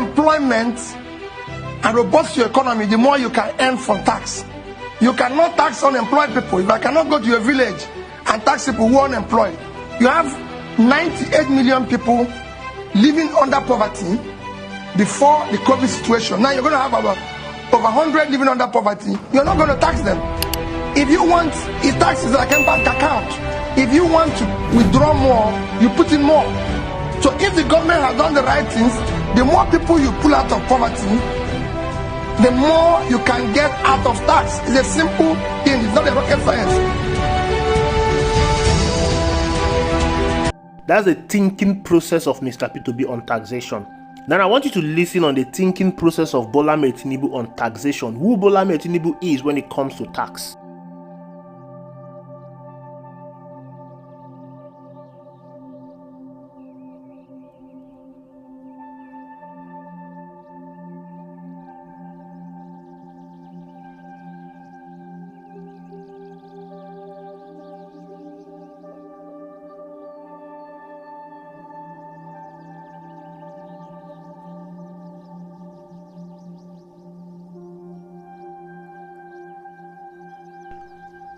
employment and robust your economy, the more you can earn from tax. You cannot tax unemployed people. If I cannot go to your village and tax people who are unemployed, you have 98 million people living under poverty before the COVID situation. Now you're going to have about over 100 living under poverty. You're not going to tax them. If you want, if tax is like a bank account, if you want to withdraw more, you put in more. So if the government has done the right things, the more people you pull out of poverty, the more you can get out of tax. It's a simple thing. It's not a rocket science. That's the thinking process of Mr. P2B on taxation. Now I want you to listen on the thinking process of Bola Ahmed Tinubu on taxation. Who Bola Ahmed Tinubu is when it comes to tax.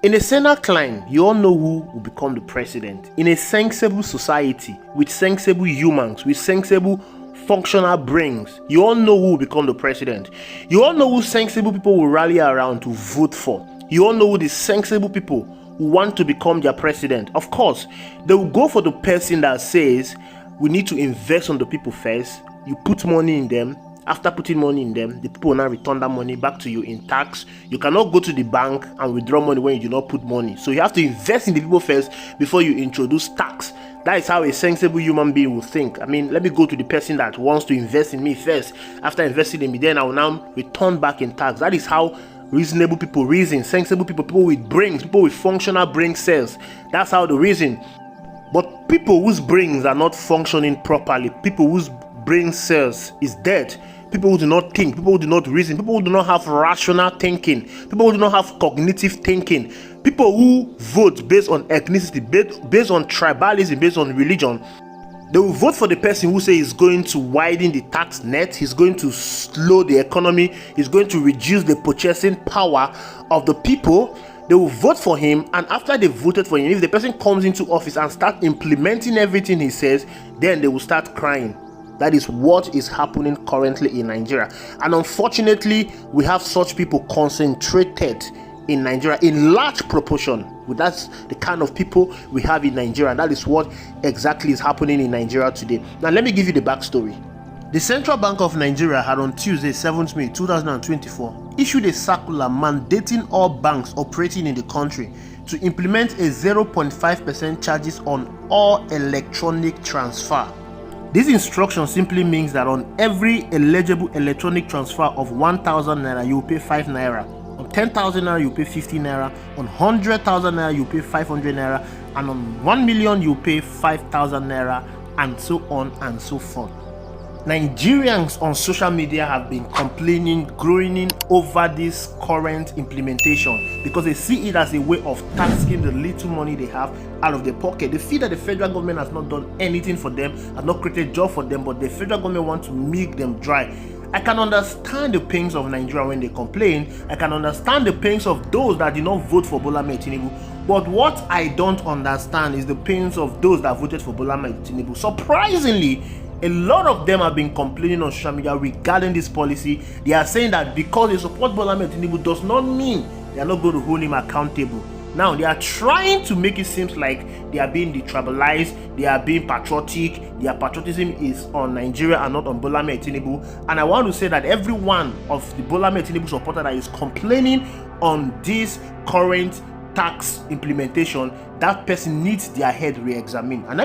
In a saner climb, you all know who will become the president. In a sensible society, with sensible humans, with sensible functional brains, you all know who will become the president. You all know who sensible people will rally around to vote for. You all know who the sensible people who want to become their president. Of course, they will go for the person that says, we need to invest on the people first. You put money in them. After putting money in them, the people will now return that money back to you in tax. You cannot go to the bank and withdraw money when you do not put money. So you have to invest in the people first before you introduce tax. That is how a sensible human being will think. I mean, let me go to the person that wants to invest in me first. After investing in me, then I will now return back in tax. That is how reasonable people reason. Sensible people, people with brains, people with functional brain cells. That's how they reason. But people whose brains are not functioning properly, people whose brain cells is dead, people who do not think, people who do not reason, people who do not have rational thinking, people who do not have cognitive thinking, people who vote based on ethnicity, based on tribalism, based on religion, they will vote for the person who says he's going to widen the tax net, he's going to slow the economy, he's going to reduce the purchasing power of the people. They will vote for him, and after they voted for him, if the person comes into office and start implementing everything he says, then they will start crying. That is what is happening currently in Nigeria. And unfortunately, we have such people concentrated in Nigeria in large proportion. That's the kind of people we have in Nigeria. That is what exactly is happening in Nigeria today. Now, let me give you the backstory. The Central Bank of Nigeria had on Tuesday, 7th May 2024, issued a circular mandating all banks operating in the country to implement a 0.5% charges on all electronic transfer. This instruction simply means that on every eligible electronic transfer of 1,000 naira, you will pay 5 naira. On 10,000 naira, you pay 50 naira. On 100,000 naira, you pay 500 naira. And on 1 million, you pay 5,000 naira, and so on and so forth. Nigerians on social media have been complaining, groaning over this current implementation because they see it as a way of taxing the little money they have out of their pocket. They feel that the federal government has not done anything for them, has not created a job for them, but the federal government wants to milk them dry. I can understand the pains of Nigeria when they complain. I can understand the pains of those that did not vote for Bola Ahmed Tinubu. But what I don't understand is the pains of those that voted for Bola Ahmed Tinubu. Surprisingly, a lot of them have been complaining on social media regarding this policy. They are saying that because they support Bola Ahmed Tinubu does not mean they are not going to hold him accountable. Now, they are trying to make it seem like they are being detribalized, they are being patriotic, their patriotism is on Nigeria and not on Bola Ahmed Tinubu. And I want to say that every one of the Bola Ahmed Tinubu supporter that is complaining on this current tax implementation, that person needs their head re-examined. And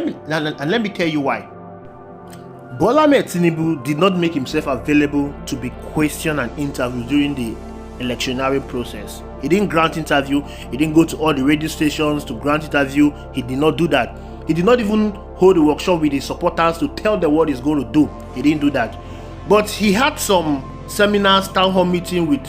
let me tell you why. Bola Ahmed Tinubu did not make himself available to be questioned and interviewed during the electionary process. He didn't grant interview. He didn't go to all the radio stations to grant interview. He did not do that. He did not even hold a workshop with his supporters to tell them what he's going to do. He didn't do that. But he had some seminars, town hall meeting with,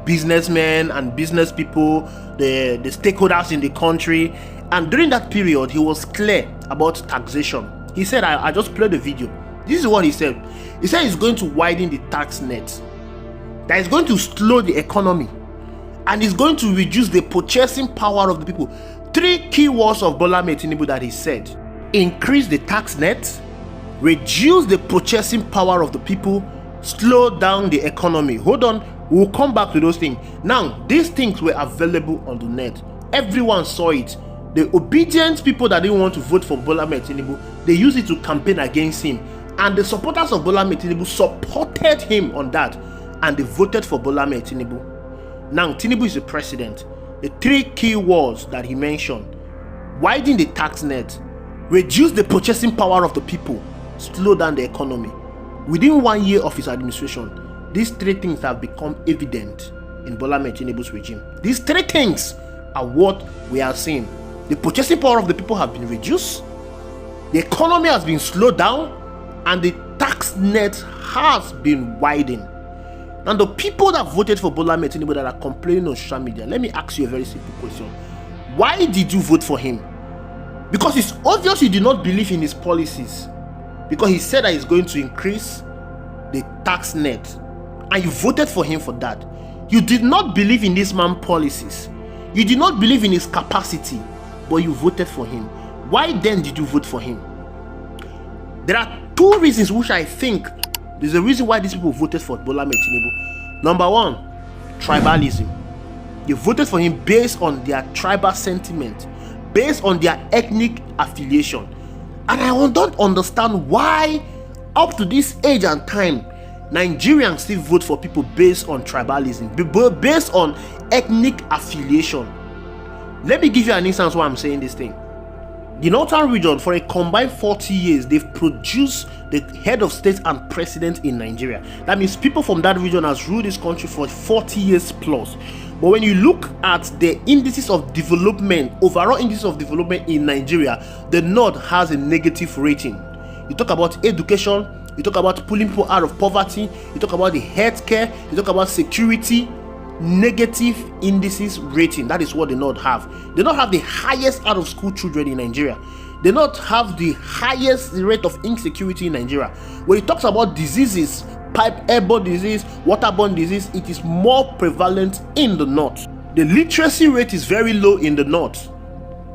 businessmen and business people, the stakeholders in the country. And during that period, he was clear about taxation. He said, I just played the video. This is what he said. He said he's going to widen the tax net, that is going to slow the economy, and is going to reduce the purchasing power of the people. 3 key words of Bola Ahmed Tinubu that he said: increase the tax net, reduce the purchasing power of the people, slow down the economy. Hold on, we'll come back to those things. Now, these things were available on the net. Everyone saw it. The obedient people that didn't want to vote for Bola Ahmed Tinubu, they used it to campaign against him. And the supporters of Bola Ahmed Tinubu supported him on that, and they voted for Bola Ahmed Tinubu. Now, Tinubu is the president. The 3 key words that he mentioned: widen the tax net, reduce the purchasing power of the people, slow down the economy. Within 1 year of his administration, these 3 things have become evident in Bola Ahmed Tinubu's regime. These 3 things are what we are seeing. The purchasing power of the people have been reduced, the economy has been slowed down, and the tax net has been widened. Now, the people that voted for Bola Ahmed Tinubu that are complaining on social media, let me ask you a very simple question. Why did you vote for him? Because it's obvious you do not believe in his policies. Because he said that he's going to increase the tax net, and you voted for him for that. You did not believe in this man's policies. You did not believe in his capacity, but you voted for him. Why then did you vote for him? There are 2 reasons which I think there's a reason why these people voted for Bola Ahmed Tinubu. Number 1, tribalism. You voted for him based on their tribal sentiment, based on their ethnic affiliation. And I don't understand why, up to this age and time, Nigerians still vote for people based on tribalism, based on ethnic affiliation. Let me give you an instance why I'm saying this thing. The Northern region, for a combined 40 years, they've produced the head of state and president in Nigeria. That means people from that region has ruled this country for 40 years plus. But when you look at the indices of development, overall indices of development in Nigeria, the North has a negative rating. You talk about education, you talk about pulling people out of poverty, you talk about the healthcare, you talk about security, negative indices rating. That is what they not have. They don't have the highest out of school children in Nigeria. They not have the highest rate of insecurity in Nigeria. When it talks about diseases, airborne disease, waterborne disease, it is more prevalent in the north. The literacy rate is very low in the north.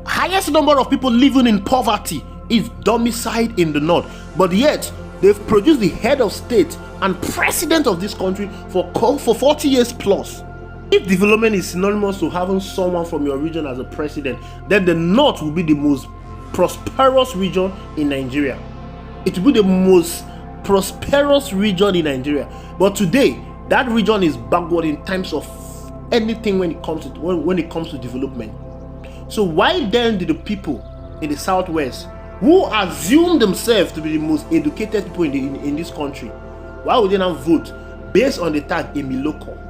Highest number of people living in poverty is domiciled in the north. But yet they've produced the head of state and president of this country for 40 years plus. If development is synonymous to having someone from your region as a president, then the north will be the most prosperous region in Nigeria. It will be the most prosperous region in Nigeria. But today, that region is backward in terms of anything when it comes to development. So why then did the people in the southwest, who assume themselves to be the most educated people in this country, why would they not vote based on the tag Emiloko?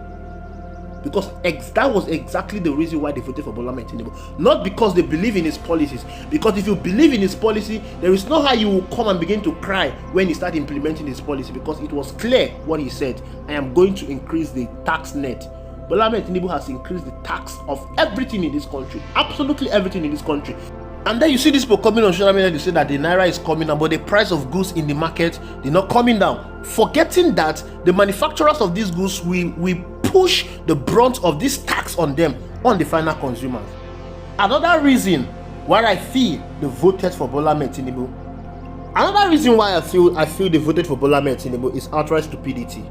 Because that was exactly the reason why they voted for Bola Ahmed Tinubu. Not because they believe in his policies. Because if you believe in his policy, there is no how you will come and begin to cry when he start implementing his policy. Because it was clear what he said: I am going to increase the tax net. Bola Ahmed Tinubu has increased the tax of everything in this country. Absolutely everything in this country. And then you see these people coming on social media, they say that the naira is coming down, but the price of goods in the market, they're not coming down. Forgetting that the manufacturers of these goods will push the brunt of this tax on them, on the final consumers. Another reason why I feel they voted for Bola Ahmed Tinubu, another reason why I feel they voted for Bola Ahmed Tinubu is outright stupidity.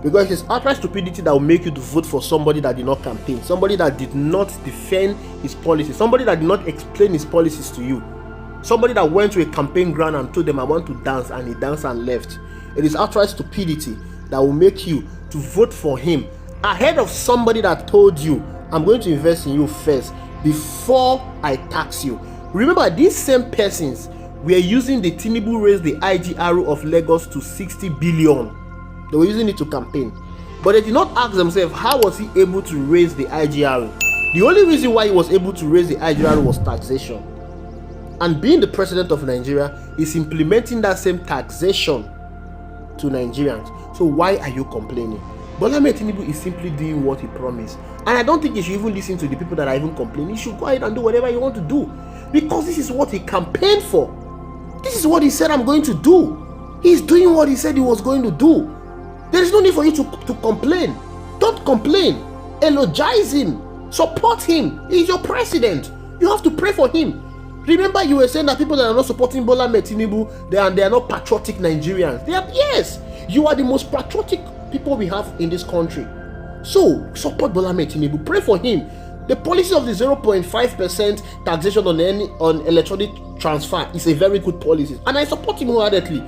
Because it's outright stupidity that will make you to vote for somebody that did not campaign, somebody that did not defend his policies, somebody that did not explain his policies to you, somebody that went to a campaign ground and told them, I want to dance, and he danced and left. It is outright stupidity that will make you to vote for him ahead of somebody that told you, I'm going to invest in you first before I tax you. Remember, these same persons were using the Tinubu raised the IGR of Lagos to 60 billion. They were using it to campaign. But they did not ask themselves, how was he able to raise the IGR? The only reason why he was able to raise the IGR was taxation. And being the president of Nigeria is implementing that same taxation to Nigerians. So why are you complaining? Bola Ahmed Tinubu is simply doing what he promised. And I don't think you should even listen to the people that are even complaining. You should go ahead and do whatever you want to do. Because this is what he campaigned for. This is what he said, I'm going to do. He's doing what he said he was going to do. There is no need for you to complain. Don't complain. Elogize him. Support him. He's your president. You have to pray for him. Remember, you were saying that people that are not supporting Bola Tinubu, they are not patriotic Nigerians. Yes, you are the most patriotic people we have in this country. So support Bola Tinubu. Pray for him. The policy of the 0.5% taxation on electronic transfer is a very good policy, and I support him wholeheartedly.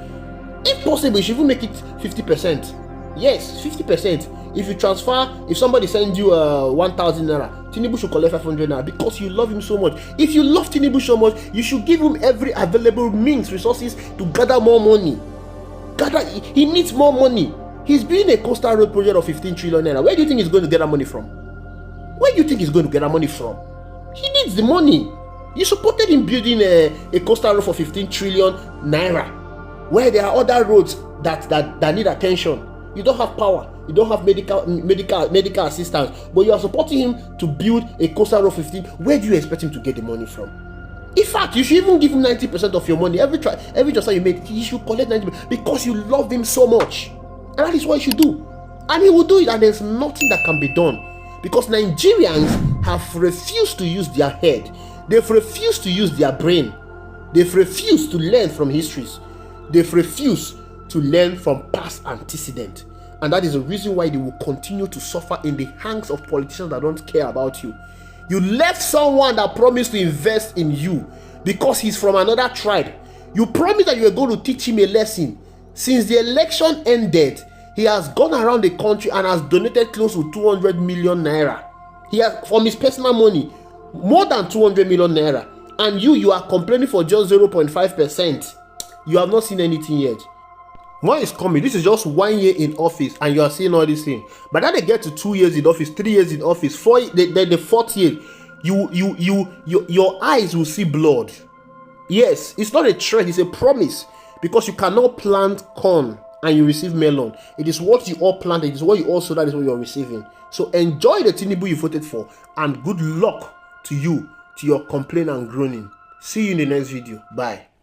If possible, you should even make it 50%. Yes, 50%. If you transfer, if somebody sends you 1,000 naira, Tinubu should collect 500 naira because you love him so much. If you love Tinubu so much, you should give him every available means, resources to gather more money. He needs more money. He's building a coastal road project of 15 trillion naira. Where do you think he's going to get that money from? Where do you think he's going to get that money from? He needs the money. You supported him building a coastal road for 15 trillion naira, where there are other roads that need attention. You don't have power. You don't have medical assistance, but you are supporting him to build a coastal road 15. Where do you expect him to get the money from? In fact, you should even give him 90% of your money. Every transfer you make, he should collect 90% because you love him so much. And that is what you should do. And he will do it, and there's nothing that can be done. Because Nigerians have refused to use their head. They've refused to use their brain. They've refused to learn from histories. They've refused to learn from past antecedents. And that is the reason why they will continue to suffer in the hands of politicians that don't care about you. You left someone that promised to invest in you because he's from another tribe. You promised that you were going to teach him a lesson. Since the election ended, he has gone around the country and has donated close to 200 million naira. He has, from his personal money, more than 200 million naira. And you are complaining for just 0.5%. You have not seen anything yet. When it's coming, this is just 1 year in office, and you are seeing all these things. But then they get to 2 years in office, 3 years in office, the fourth year, your eyes will see blood. Yes, it's not a threat, it's a promise. Because you cannot plant corn and you receive melon. It is what you all planted, it is what you all sowed, that is what you are receiving. So enjoy the Tinubu you voted for, and good luck to you, to your complaint and groaning. See you in the next video. Bye.